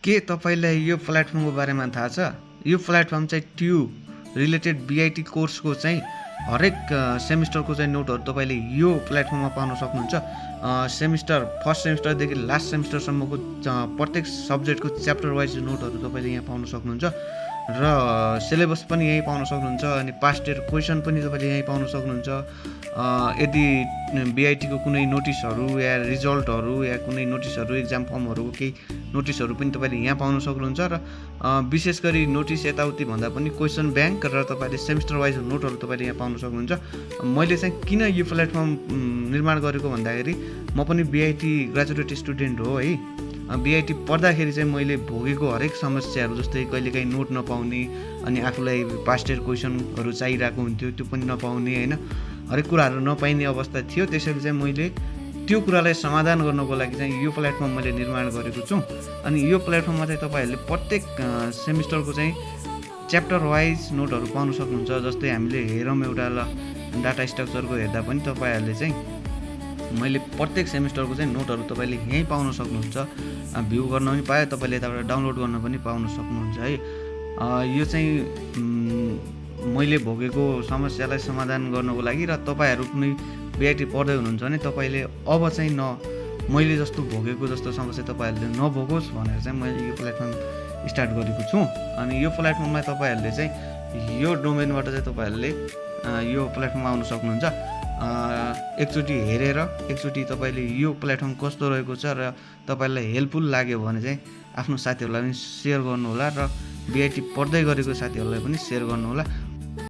के तपाईँलाई यो प्लेटफर्मको बारेमा थाहा छ? यो प्लेटफर्म चाहिँ ट्यु रिलेटेड बीआईटी कोर्सको चाहिँ हरेक सेमिस्टरको चाहिँ नोटहरू तपाईँले यो प्लेटफर्ममा पाउन सक्नुहुन्छ। फर्स्ट सेमिस्टरदेखि लास्ट सेमिस्टरसम्मको प्रत्येक सब्जेक्टको च्याप्टर वाइज नोटहरू तपाईँले यहाँ पाउन सक्नुहुन्छ र सिलेबस पनि यहीँ पाउन सक्नुहुन्छ। अनि पास्ट इयर क्वेसन पनि तपाईँले यहीँ पाउन सक्नुहुन्छ। यदि बीआईटीको कुनै नोटिसहरू या रिजल्टहरू या कुनै नोटिसहरू इक्जाम फर्महरूको केही नोटिसहरू पनि तपाईँले यहाँ पाउन सक्नुहुन्छ। र विशेष गरी नोटिस यताउति भन्दा पनि क्वेसन ब्याङ्क र तपाईँले सेमिस्टर वाइज नोटहरू तपाईँले यहाँ पाउन सक्नुहुन्छ। मैले चाहिँ किन यो प्लेटफर्म निर्माण गरेको भन्दाखेरि म पनि बीआईटी ग्रेजुएट स्टुडेन्ट हो है। बीआईटी पढ्दाखेरि चाहिँ मैले भोगेको हरेक समस्याहरू जस्तै कहिलेकाहीँ नोट नपाउने, अनि आफूलाई पास्ट इयर क्वेसनहरू चाहिरहेको हुन्थ्यो त्यो पनि नपाउने होइन, हरेक कुराहरू नपाइने अवस्था थियो। त्यसैले चाहिँ मैले त्यो कुरालाई समाधान गर्नको लागि चाहिँ यो प्लेटफर्म मैले निर्माण गरेको छु। अनि यो प्लेटफर्ममा चाहिँ तपाईँहरूले प्रत्येक सेमिस्टरको चाहिँ च्याप्टर वाइज नोटहरू पाउन सक्नुहुन्छ। जस्तै हामीले हेरौँ एउटा डाटा स्ट्रक्चरको हेर्दा पनि तपाईँहरूले चाहिँ मैले प्रत्येक सेमिस्टरको चाहिँ नोटहरू तपाईँले यहीँ पाउन सक्नुहुन्छ। भ्यू गर्न पनि पायो, तपाईँले यताबाट डाउनलोड गर्न पनि पाउन सक्नुहुन्छ है। यो चाहिँ मैले भोगेको समस्यालाई समाधान गर्नको लागि र तपाईँहरू कुनै बीआईटी पढ्दै हुनुहुन्छ भने तपाईँले अब चाहिँ मैले जस्तो भोगेको जस्तो समस्या तपाईँहरूले नभोगोस् भनेर चाहिँ मैले यो प्लेटफर्म स्टार्ट गरेको छु। अनि यो प्लेटफर्ममा तपाईँहरूले चाहिँ यो डोमेनबाट चाहिँ तपाईँहरूले यो प्लेटफर्ममा आउन सक्नुहुन्छ। एकचोटि हेरेर एकचोटि तपाईँले यो प्लेटफर्म कस्तो रहेको छ र तपाईँलाई हेल्पफुल लाग्यो भने चाहिँ आफ्नो साथीहरूलाई पनि सेयर गर्नुहोला र बीआईटी पढ्दै गरेको साथीहरूलाई पनि सेयर गर्नुहोला।